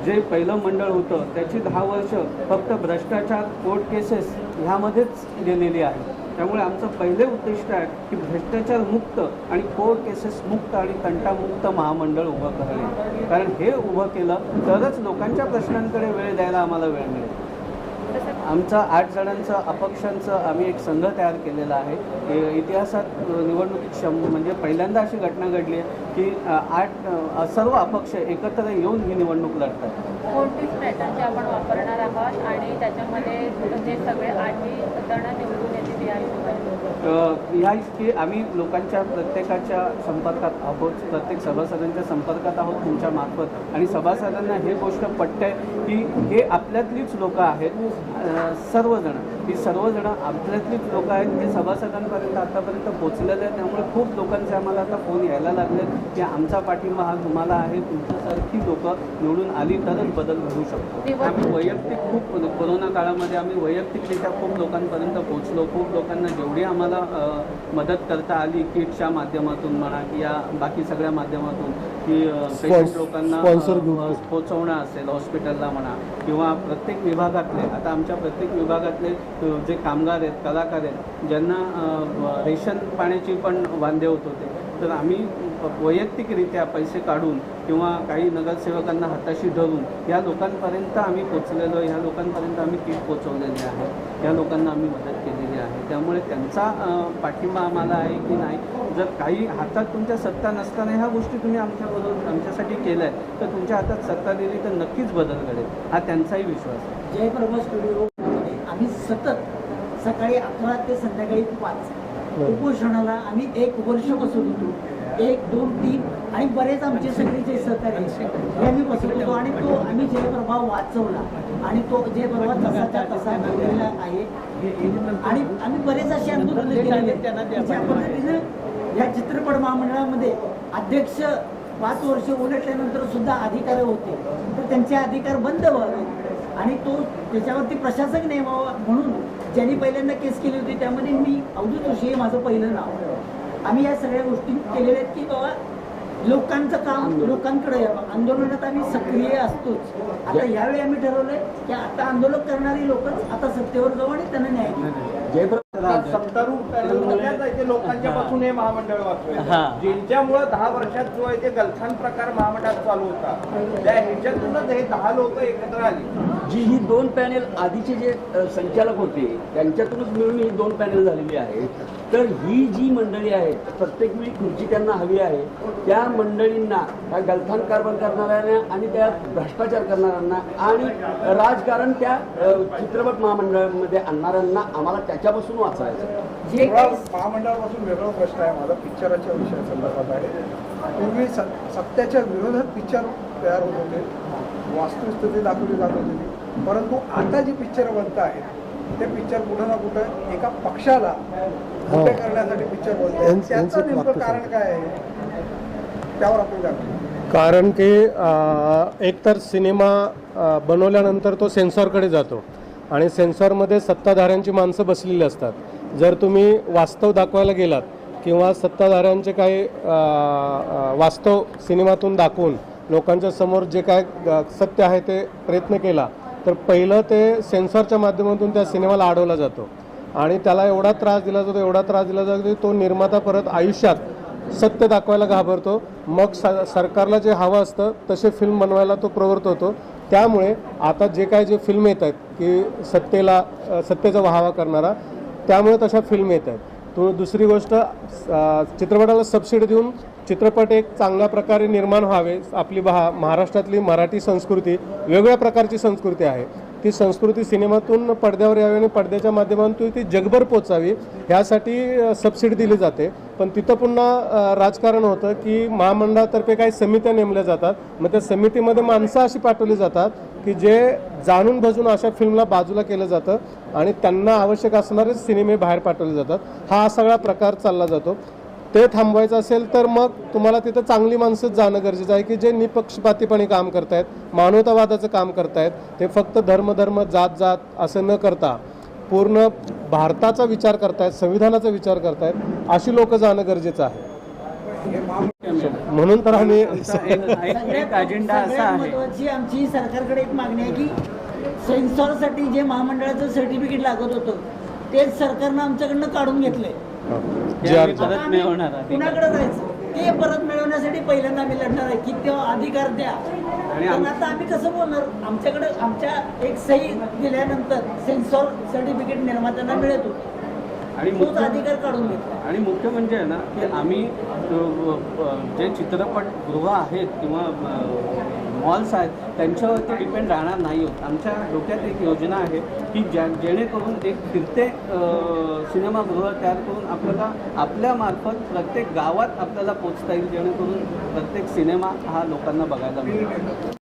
जे पहिलं मंडळ होतं त्याची 10 वर्ष फक्त भ्रष्टाचार, कोर्ट केसेस ह्यामध्येच गेलेली आहे. त्यामुळे आमचं पहिले उद्दिष्ट आहे की भ्रष्टाचार मुक्त आणि कोर्ट केसेस मुक्त आणि तंटामुक्त महामंडळ उभं करणे. कारण हे उभं केलं तरच लोकांच्या प्रश्नांकडे वेळ द्यायला आम्हाला वेळ मिळेल. आमचा 8 जणांचं अपक्षांचं आम्ही एक संघ तयार केलेला आहे. इतिहासात निवडणुकीत म्हणजे पहिल्यांदा अशी घटना घडली आहे की 8 सर्व अपक्ष एकत्र येऊन ही निवडणूक लढतात. कोणती स्ट्रॅटर्जी आपण वापरणार आहात आणि त्याच्यामध्ये जे सगळे 8 जण निवडून येतील ह्या की आम्ही लोकांच्या प्रत्येकाच्या संपर्कात आहोत, प्रत्येक सभासदांच्या संपर्कात आहोत तुमच्या मार्फत. आणि सभासदांना हे गोष्ट पटते की हे आपल्यातलीच लोकं आहेत. सर्वजण ही सर्वजण आपल्यातलीच लोकं आहेत. हे सभासदांपर्यंत आतापर्यंत पोचलेले आहेत. त्यामुळे खूप लोकांचे आम्हाला आता फोन यायला लागले की आमचा पाठिंबा हा तुम्हाला आहे, तुमच्यासारखी लोकं निवडून आली तरच बदल घडू शकतो. आम्ही वैयक्तिक खूप कोरोना काळामध्ये आम्ही वैयक्तिकरित्या खूप लोकांपर्यंत पोहोचलो. खूप लोकांना जेवढी आम्हाला मदत करता आली किटच्या माध्यमातून म्हणा की या बाकी सगळ्या माध्यमातून की पेशंट लोकांना पोचवणं असेल हॉस्पिटलला म्हणा किंवा प्रत्येक विभागातले आता आमच्या प्रत्येक विभागातले जे कामगार आहेत, कलाकार आहेत, ज्यांना रेशन पाण्याची पण वांदे होत होते, तर आम्ही वैयक्तिकरित्या पैसे काढून किंवा काही नगरसेवकांना हाताशी धरून या लोकांपर्यंत आम्ही पोचलेलो. ह्या लोकांपर्यंत आम्ही किट पोचवलेले आहे. या लोकांना आम्ही मदत केलेली आहे. त्यामुळे त्यांचा पाठिंबा आम्हाला आहे की नाही. जर काही हातात तुमच्या सत्ता नसताना ह्या गोष्टी तुम्ही आमच्यासाठी केल्या आहेत तर तुमच्या हातात सत्ता दिली तर नक्कीच बदल घडेल हा त्यांचाही विश्वास आहे. जयप्रभा स्टुडिओमध्ये आम्ही सतत सकाळी 11 ते संध्याकाळी 5 उपोषणाला आम्ही 1 वर्ष बसत होतो. 1, 2, 3 आणि बरेच आमचे सगळे जे सहकारी हे आम्ही बसत होतो आणि तो आम्ही जयप्रभा वाचवला आणि तो जयप्रभा तसाच्या तसा ठेवलेला आहे. आणि आम्ही बरेच असे आंदोलन केलेले ज्या पद्धतीनं या चित्रपट महामंडळामध्ये अध्यक्ष 5 वर्ष उलटल्यानंतर सुद्धा अधिकार होते तर त्यांचे अधिकार बंद व्हावे आणि तो त्याच्यावरती प्रशासक नेमावा म्हणून ज्यांनी पहिल्यांदा केस केली होती त्यामध्ये मी अवधूत जोशी हे माझं पहिलं नाव. आम्ही या सगळ्या गोष्टी केलेल्या आहेत की बाबा लोकांचं काम लोकांकडे यावं. आंदोलनात आम्ही सक्रिय असतोच. आता यावेळी आम्ही ठरवलंय की आता आंदोलन करणारी लोकच आता सत्तेवर जाऊ आणि त्यांना न्याय देऊ. सत्तारूढ पॅनलमध्ये लोकांच्या पासून हे महामंडळ वाचवायचं ज्यांच्यामुळे 10 वर्षात जो आहे ते गलथान प्रकार महामंडळात चालू होता त्या ह्याच्यातूनच हे 10 लोक एकत्र आली. जी ही 2 पॅनेल आधीचे जे संचालक होते त्यांच्यातूनच मिळून ही 2 पॅनेल झालेली आहे. तर ही जी मंडळी आहेत प्रत्येक वेळी खुर्ची त्यांना हवी आहे. त्या मंडळींना त्या गलथान कारभार करणाऱ्यांना आणि त्या भ्रष्टाचार करणाऱ्यांना आणि राजकारण त्या चित्रपट महामंडळामध्ये आणणाऱ्यांना आम्हाला त्याच्यापासून वाचवायचं. महामंडळापासून वेगळा प्रश्न आहे माझा पिक्चराच्या विषया संदर्भात आहे. पूर्वी सत्याच्या विरोधात पिक्चर तयार होत होते, वास्तुस्थिती दाखवली जात होती. परंतु आता जी पिक्चर बनत आहेत ते पिक्चर कुठं ना कुठं एका पक्षाला मोठे करण्यासाठी पिक्चर बनते. त्याचं नेमकं कारण काय आहे त्यावर आपण जातो. कारण की एकतर सिनेमा बनवल्यानंतर तो सेन्सॉरकडे जातो आणि सेन्सॉरमध्ये सत्ताधाऱ्यांची माणसं बसलेली असतात. जर तुम्ही वास्तव दाखवायला गेलात किंवा सत्ताधाऱ्यांचे काही वास्तव सिनेमातून दाखवून लोकांच्या समोर जे काय सत्य आहे ते प्रयत्न केला तर पहिलं ते सेन्सॉरच्या माध्यमातून त्या सिनेमाला अडवला जातो आणि त्याला एवढा त्रास दिला जातो की तो निर्माता परत आयुष्यात सत्य दाखवायला घाबरतो. मग सरकारला जे हवं असतं तसे फिल्म बनवायला तो प्रवृत्त होतो. त्यामुळे आता जे फिल्म येत आहेत की सत्तेचा वाहवा करणारा त्यामुळे तशा फिल्म येत आहेत. दुसरी गोष्ट चित्रपटाला सबसिडी देऊन चित्रपट एक चांगल्या प्रकारे निर्माण व्हावे. आपली महाराष्ट्रातली मराठी संस्कृती वेगवेगळ्या प्रकारची संस्कृती आहे. ती संस्कृती सिनेमातून पडद्यावर यावी आणि पडद्याच्या माध्यमातून ती जगभर पोचावी ह्यासाठी सबसिडी दिली जाते. पण तिथं पुन्हा राजकारण होतं की महामंडळातर्फे काही समित्या नेमल्या जातात. मग त्या समितीमध्ये माणसं अशी पाठवली जातात की जे जाणून बजून अशा फिल्मला बाजूला केलं जातं आणि त्यांना आवश्यक असणारे सिनेमे बाहेर पाठवले जातात. हा सगळा प्रकार चालला जातो. ते थांबवायचं असेल तर मग तुम्हाला तिथं चांगली माणसंच जाणं गरजेचं आहे की जे निपक्षपातीपणे काम करतायत, मानवतावादाचं काम करतायत. ते फक्त धर्म जात असं न करता पूर्ण भारताचा विचार करतायत, संविधानाचा विचार करतायत अशी लोक जाणं गरजेचं आहे. म्हणून तर आम्ही आमचा एक अजेंडा असा सगळ्यात आहे. महत्वाची आमची सरकारकडे एक मागणी आहे की सेन्सॉरसाठी जे महामंडळाचं सर्टिफिकेट लागत होतं तेच सरकारनं आमच्याकडनं काढून घेतलंय. जे आम्ही अर्ज परत मिळवणार आहे. कुणाकडे जायचं ते परत मिळवण्यासाठी पहिल्यांदा आम्ही लढणार आहे की तो अधिकार द्या. आणि पण आता आम्ही कसं बोलणार, आमच्याकडे आमच्या एक सही दिल्यानंतर सेन्सॉर सर्टिफिकेट निर्मात्यांना मिळत होतं आणि तोच मुख्य अधिकार काढून घेतला. आणि मुख्य म्हणजे आहे ना की आम्ही जे चित्रपटगृह आहेत किंवा मॉल्स आहेत त्यांच्यावरती डिपेंड राहणार नाही आहोत. आमच्या डोक्यात एक योजना आहे की जेणेकरून एक फिरते सिनेमागृह तयार करून आपल्याला आपल्यामार्फत प्रत्येक गावात आपल्याला पोचता येईल, जेणेकरून प्रत्येक सिनेमा हा लोकांना बघायला मिळेल.